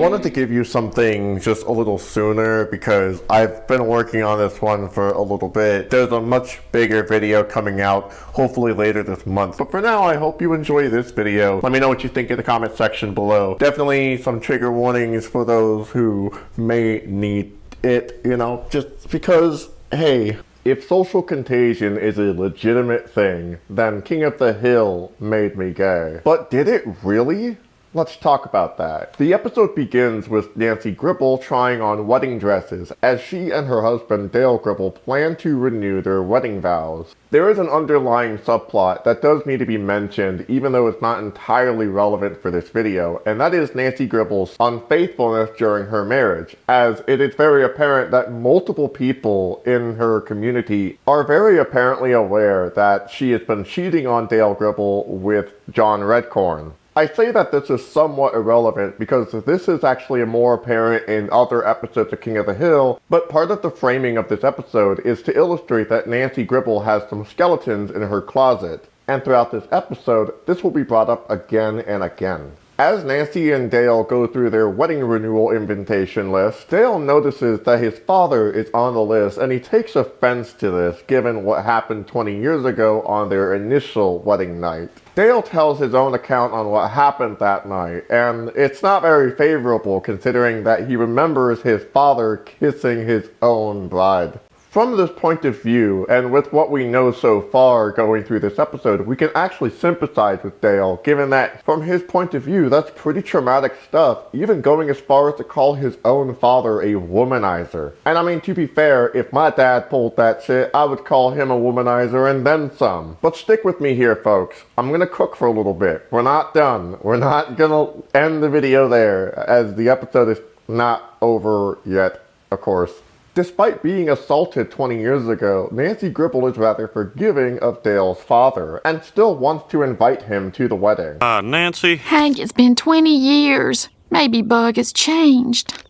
wanted to give you something just a little sooner because I've been working on this one for a little bit. There's a much bigger video coming out, hopefully later this month. But for now, I hope you enjoy this video. Let me know what you think in the comment section below. Definitely some trigger warnings for those who may need it, you know, just because, hey, if social contagion is a legitimate thing, then King of the Hill made me gay. But did it really? Let's talk about that. The episode begins with Nancy Gribble trying on wedding dresses as she and her husband Dale Gribble plan to renew their wedding vows. There is an underlying subplot that does need to be mentioned even though it's not entirely relevant for this video, and that is Nancy Gribble's unfaithfulness during her marriage, as it is very apparent that multiple people in her community are very apparently aware that she has been cheating on Dale Gribble with John Redcorn. I say that this is somewhat irrelevant because this is actually more apparent in other episodes of King of the Hill, but part of the framing of this episode is to illustrate that Nancy Gribble has some skeletons in her closet, and throughout this episode, this will be brought up again and again. As Nancy and Dale go through their wedding renewal invitation list, Dale notices that his father is on the list and he takes offense to this given what happened 20 years ago on their initial wedding night. Dale tells his own account on what happened that night, and it's not very favorable considering that he remembers his father kissing his own bride. From this point of view, and with what we know so far going through this episode, we can actually sympathize with Dale, given that from his point of view, that's pretty traumatic stuff, even going as far as to call his own father a womanizer. And I mean, to be fair, if my dad pulled that shit, I would call him a womanizer and then some. But stick with me here, folks. I'm gonna cook for a little bit. We're not done. We're not gonna end the video there, as the episode is not over yet, of course. Despite being assaulted 20 years ago, Nancy Gribble is rather forgiving of Dale's father, and still wants to invite him to the wedding. Nancy? Hank, it's been 20 years. Maybe Bug has changed.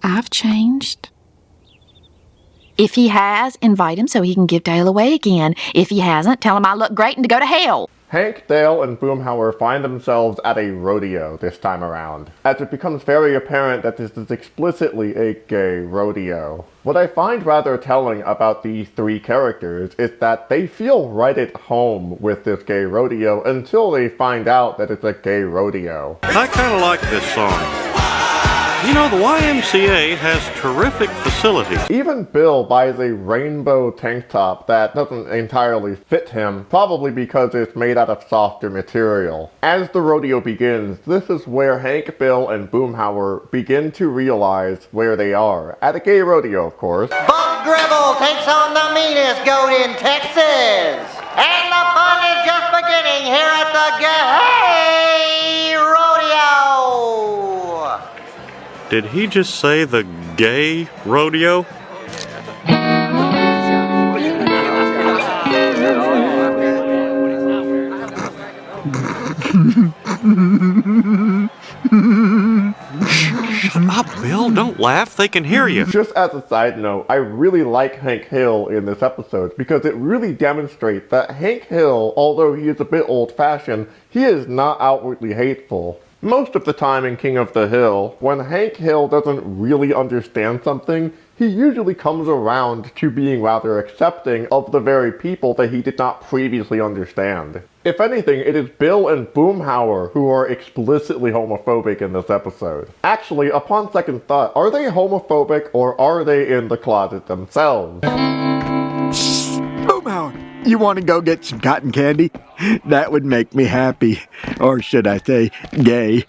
I've changed. If he has, invite him so he can give Dale away again. If he hasn't, tell him I look great and to go to hell. Hank, Dale, and Boomhauer find themselves at a rodeo this time around, as it becomes very apparent that this is explicitly a gay rodeo. What I find rather telling about these three characters is that they feel right at home with this gay rodeo until they find out that it's a gay rodeo. I kind of like this song. You know, the YMCA has terrific facilities. Even Bill buys a rainbow tank top that doesn't entirely fit him, probably because it's made out of softer material. As the rodeo begins, this is where Hank, Bill, and Boomhauer begin to realize where they are. At a gay rodeo, of course. Bug Gribble takes on the meanest goat in Texas! And the fun is just beginning here at the Gay Rodeo! Did he just say the gay rodeo? Shut up, Bill. Don't laugh. They can hear you. Just as a side note, I really like Hank Hill in this episode because it really demonstrates that Hank Hill, although he is a bit old-fashioned, he is not outwardly hateful. Most of the time in King of the Hill, when Hank Hill doesn't really understand something, he usually comes around to being rather accepting of the very people that he did not previously understand. If anything, it is Bill and Boomhauer who are explicitly homophobic in this episode. Actually, upon second thought, are they homophobic or are they in the closet themselves? Boomhauer, you want to go get some cotton candy? That would make me happy. Or should I say, gay.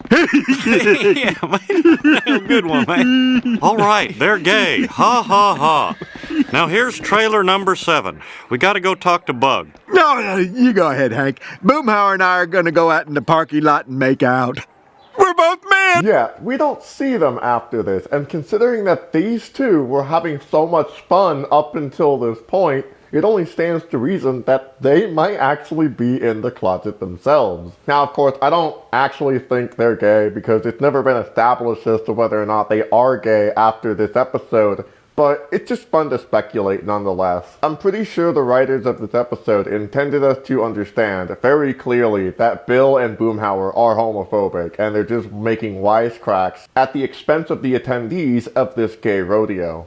Yeah, man. Good one, man. All right, they're gay. Ha, ha, ha. Now here's trailer number 7. We gotta go talk to Bug. No, you go ahead, Hank. Boomhauer and I are going to go out in the parking lot and make out. We're both men! Yeah, we don't see them after this, and considering that these two were having so much fun up until this point, it only stands to reason that they might actually be in the closet themselves. Now, of course, I don't actually think they're gay because it's never been established as to whether or not they are gay after this episode, but it's just fun to speculate nonetheless. I'm pretty sure the writers of this episode intended us to understand very clearly that Bill and Boomhauer are homophobic, and they're just making wisecracks at the expense of the attendees of this gay rodeo.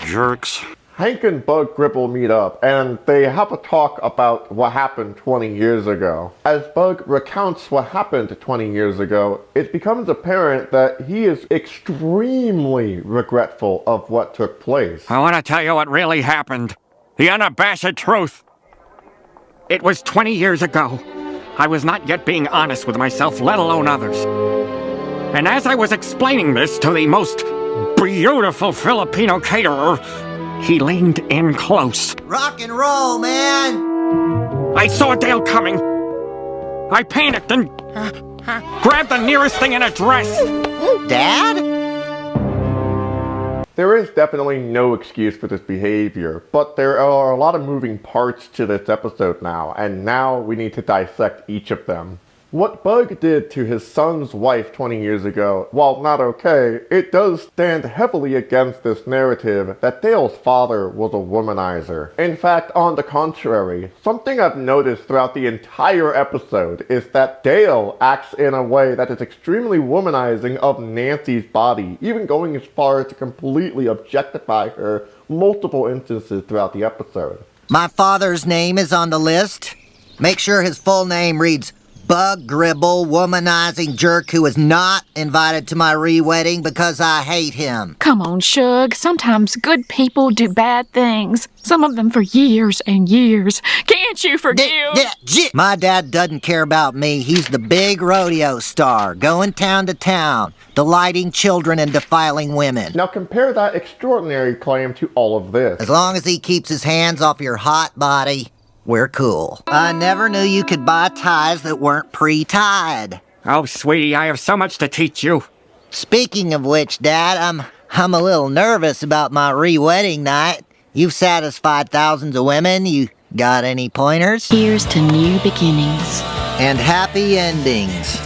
Jerks. Hank and Bug Gribble meet up, and they have a talk about what happened 20 years ago. As Bug recounts what happened 20 years ago, it becomes apparent that he is extremely regretful of what took place. I want to tell you what really happened. The unabashed truth. It was 20 years ago. I was not yet being honest with myself, let alone others. And as I was explaining this to the most beautiful Filipino caterer, he leaned in close. Rock and roll, man! I saw Dale coming. I panicked and grabbed the nearest thing in a dress. Dad? There is definitely no excuse for this behavior, but there are a lot of moving parts to this episode now, and now we need to dissect each of them. What Bug did to his son's wife 20 years ago, while not okay, it does stand heavily against this narrative that Dale's father was a womanizer. In fact, on the contrary, something I've noticed throughout the entire episode is that Dale acts in a way that is extremely womanizing of Nancy's body, even going as far as to completely objectify her multiple instances throughout the episode. My father's name is on the list. Make sure his full name reads Bug Gribble, womanizing jerk who is not invited to my re-wedding because I hate him. Come on, Shug. Sometimes good people do bad things. Some of them for years and years. Can't you forgive? My dad doesn't care about me. He's the big rodeo star, going town to town, delighting children and defiling women. Now compare that extraordinary claim to all of this. As long as he keeps his hands off your hot body, we're cool. I never knew you could buy ties that weren't pre-tied. Oh, sweetie, I have so much to teach you. Speaking of which, Dad, I'm a little nervous about my re-wedding night. You've satisfied thousands of women. You got any pointers? Here's to new beginnings. And happy endings.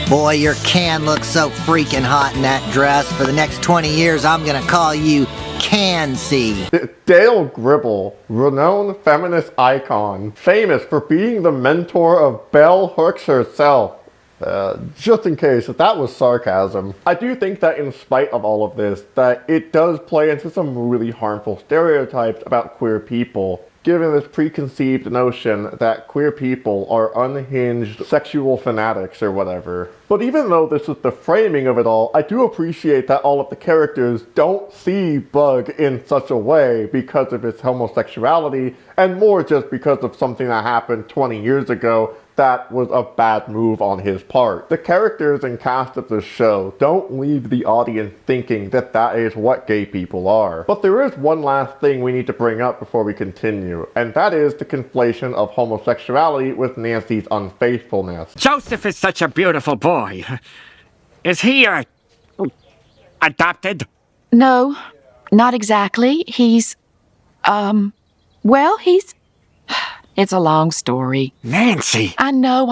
Boy, your can looks so freaking hot in that dress. For the next 20 years, I'm gonna call you Can-see. Dale Gribble, renowned feminist icon, famous for being the mentor of Bell Hooks herself. Just in case, that was sarcasm. I do think that in spite of all of this, that it does play into some really harmful stereotypes about queer people, given this preconceived notion that queer people are unhinged sexual fanatics or whatever. But even though this is the framing of it all, I do appreciate that all of the characters don't see Bug in such a way because of his homosexuality, and more just because of something that happened 20 years ago that was a bad move on his part. The characters and cast of this show don't leave the audience thinking that that is what gay people are. But there is one last thing we need to bring up before we continue, and that is the conflation of homosexuality with Nancy's unfaithfulness. Joseph is such a beautiful boy. Is he, adopted? No, not exactly. He's, it's a long story. Nancy! I know.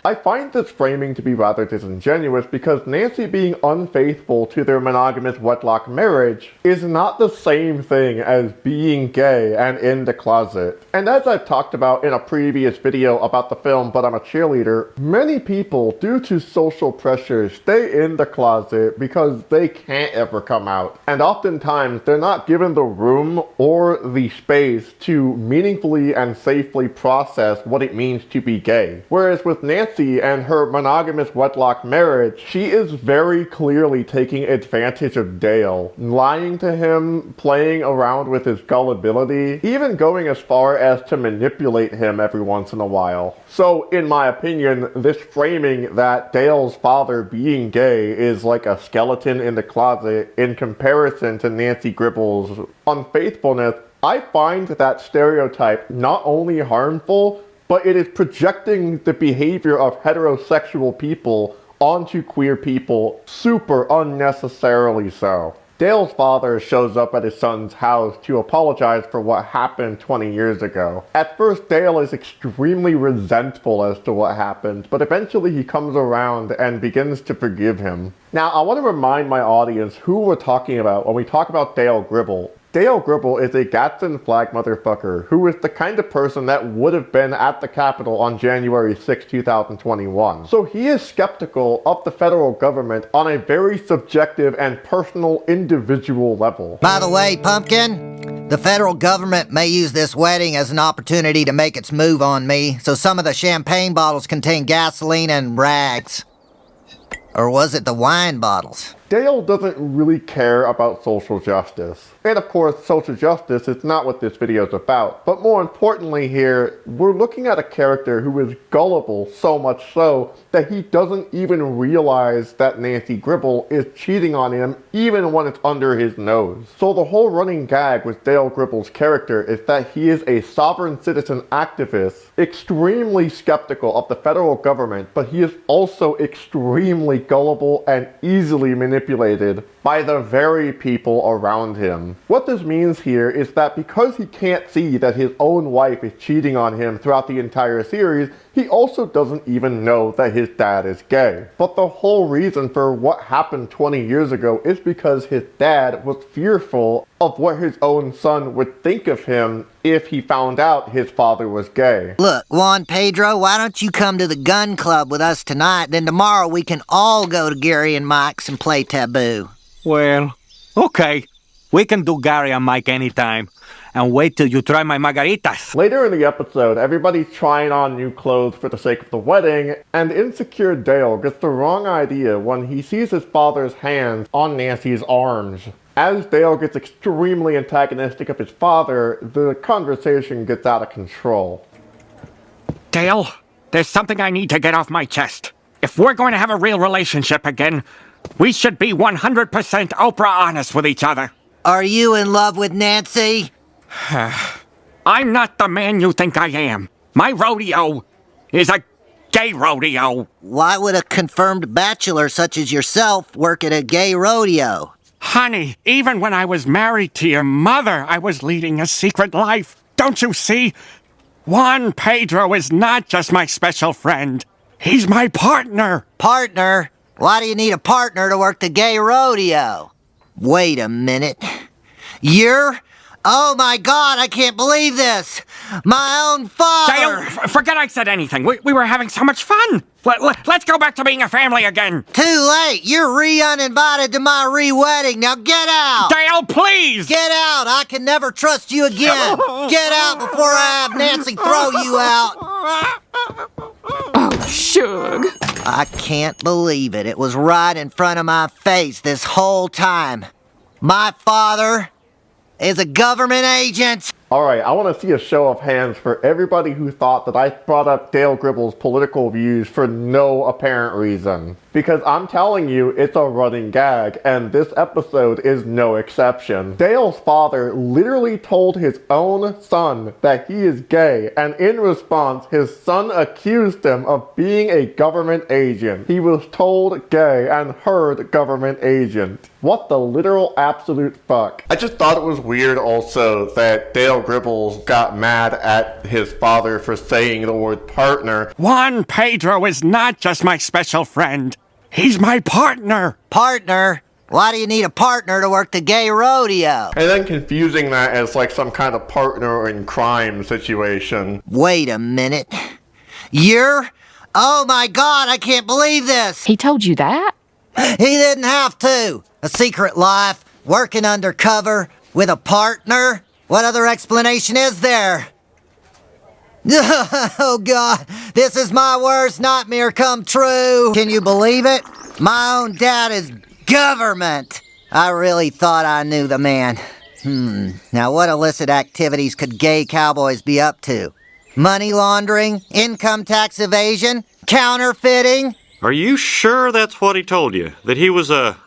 I find this framing to be rather disingenuous because Nancy being unfaithful to their monogamous wedlock marriage is not the same thing as being gay and in the closet. And as I've talked about in a previous video about the film But I'm a Cheerleader, many people, due to social pressure, stay in the closet because they can't ever come out. And oftentimes they're not given the room or the space to meaningfully and safely process what it means to be gay. Whereas with Nancy and her monogamous wedlock marriage, she is very clearly taking advantage of Dale, lying to him, playing around with his gullibility, even going as far as to manipulate him every once in a while. So in my opinion, this framing that Dale's father being gay is like a skeleton in the closet in comparison to Nancy Gribble's unfaithfulness, I find that stereotype not only harmful, but it is projecting the behavior of heterosexual people onto queer people super unnecessarily so. Dale's father shows up at his son's house to apologize for what happened 20 years ago. At first, Dale is extremely resentful as to what happened, but eventually he comes around and begins to forgive him. Now, I want to remind my audience who we're talking about when we talk about Dale Gribble. Dale Gribble is a Gadsden flag motherfucker who is the kind of person that would have been at the Capitol on January 6, 2021. So he is skeptical of the federal government on a very subjective and personal individual level. By the way, Pumpkin, the federal government may use this wedding as an opportunity to make its move on me, so some of the champagne bottles contain gasoline and rags. Or was it the wine bottles? Dale doesn't really care about social justice. And of course, social justice is not what this video is about. But more importantly here, we're looking at a character who is gullible so much so that he doesn't even realize that Nancy Gribble is cheating on him even when it's under his nose. So the whole running gag with Dale Gribble's character is that he is a sovereign citizen activist, extremely skeptical of the federal government, but he is also extremely gullible and easily manipulated by the very people around him. What this means here is that because he can't see that his own wife is cheating on him throughout the entire series, he also doesn't even know that his dad is gay. But the whole reason for what happened 20 years ago is because his dad was fearful of what his own son would think of him if he found out his father was gay. Look, Juan Pedro, why don't you come to the gun club with us tonight? Then tomorrow we can all go to Gary and Mike's and play Taboo. Well, okay. We can do Gary and Mike anytime. And wait till you try my margaritas. Later in the episode, everybody's trying on new clothes for the sake of the wedding, and insecure Dale gets the wrong idea when he sees his father's hands on Nancy's arms. As Dale gets extremely antagonistic of his father, the conversation gets out of control. Dale, there's something I need to get off my chest. If we're going to have a real relationship again, we should be 100% Oprah honest with each other. Are you in love with Nancy? I'm not the man you think I am. My rodeo is a gay rodeo. Why would a confirmed bachelor such as yourself work at a gay rodeo? Honey, even when I was married to your mother, I was leading a secret life. Don't you see? Juan Pedro is not just my special friend. He's my partner. Partner? Why do you need a partner to work the gay rodeo? Wait a minute. You're... Oh my God, I can't believe this! My own father! Dale, forget I said anything. We were having so much fun. Let's go back to being a family again. Too late! You're re-uninvited to my re-wedding. Now get out! Dale, please! Get out! I can never trust you again! Get out before I have Nancy throw you out! Oh, Shug. I can't believe it. It was right in front of my face this whole time. My father is a government agent. Alright, I want to see a show of hands for everybody who thought that I brought up Dale Gribble's political views for no apparent reason. Because I'm telling you, it's a running gag, and this episode is no exception. Dale's father literally told his own son that he is gay, and in response, his son accused him of being a government agent. He was told gay and heard government agent. What the literal absolute fuck? I just thought it was weird also that Dale Gribble got mad at his father for saying the word partner. Juan Pedro is not just my special friend. He's my partner. Partner? Why do you need a partner to work the gay rodeo? And then confusing that as like some kind of partner in crime situation. Wait a minute. You're... Oh my God, I can't believe this! He told you that? He didn't have to! A secret life, working undercover, with a partner? What other explanation is there? Oh God, this is my worst nightmare come true. Can you believe it? My own dad is government. I really thought I knew the man. Now what illicit activities could gay cowboys be up to? Money laundering? Income tax evasion? Counterfeiting? Are you sure that's what he told you? That he was a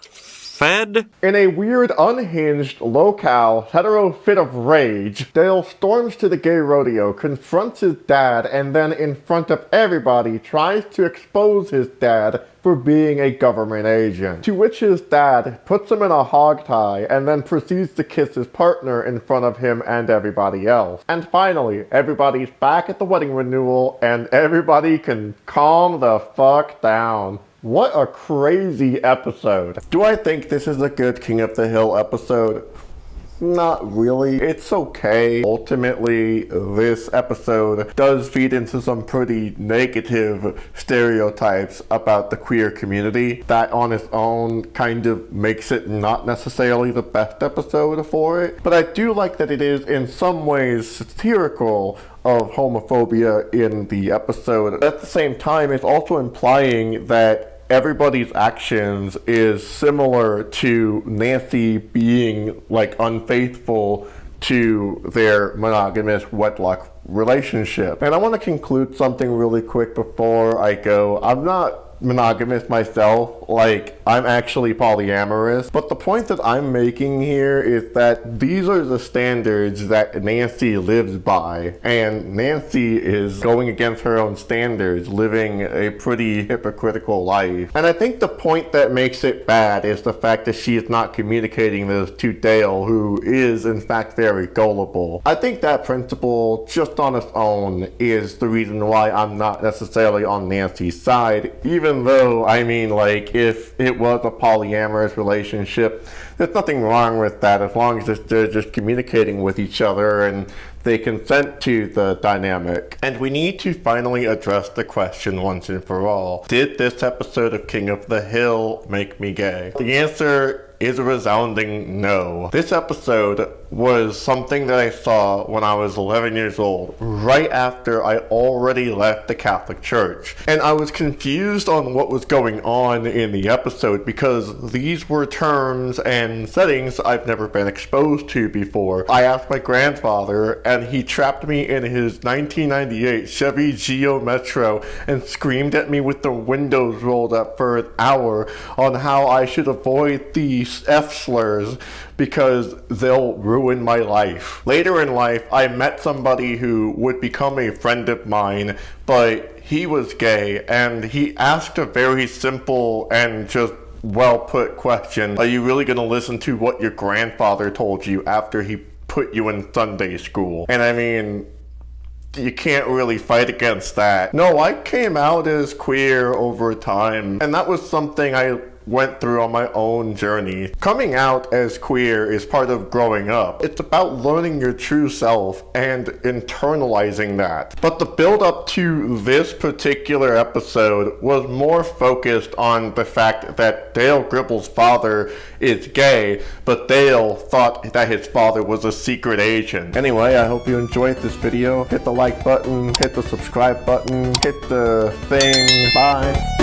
fed? In a weird, unhinged, low-cal, hetero fit of rage, Dale storms to the gay rodeo, confronts his dad, and then in front of everybody tries to expose his dad for being a government agent. To which his dad puts him in a hog tie and then proceeds to kiss his partner in front of him and everybody else. And finally, everybody's back at the wedding renewal and everybody can calm the fuck down. What a crazy episode. Do I think this is a good King of the Hill episode? Not really. It's okay. Ultimately, this episode does feed into some pretty negative stereotypes about the queer community that on its own kind of makes it not necessarily the best episode for it. But I do like that it is in some ways satirical of homophobia in the episode. At the same time, it's also implying that everybody's actions is similar to Nancy being like unfaithful to their monogamous wedlock relationship. And I want to conclude something really quick before I go. I'm not monogamous myself, like I'm actually polyamorous, but the point that I'm making here is that these are the standards that Nancy lives by, and Nancy is going against her own standards, living a pretty hypocritical life. And I think the point that makes it bad is the fact that she is not communicating this to Dale, who is in fact very gullible. I think that principle just on its own is the reason why I'm not necessarily on Nancy's side, even though, I mean, like, if it was a polyamorous relationship, there's nothing wrong with that as long as they're just communicating with each other and they consent to the dynamic. And we need to finally address the question once and for all. Did this episode of King of the Hill make me gay? The answer is a resounding no. This episode was something that I saw when I was 11 years old, right after I already left the Catholic Church. And I was confused on what was going on in the episode because these were terms and settings I've never been exposed to before. I asked my grandfather and he trapped me in his 1998 Chevy Geo Metro and screamed at me with the windows rolled up for an hour on how I should avoid these F slurs because they'll ruin my life. Later in life, I met somebody who would become a friend of mine, but he was gay and he asked a very simple and just well put question. Are you really going to listen to what your grandfather told you after he put you in Sunday school? And I mean, you can't really fight against that. No, I came out as queer over time, and that was something I went through on my own journey. Coming out as queer is part of growing up. It's about learning your true self and internalizing that. But the build up to this particular episode was more focused on the fact that Dale Gribble's father is gay, but Dale thought that his father was a secret agent. Anyway, I hope you enjoyed this video. Hit the like button, hit the subscribe button, hit the thing. Bye.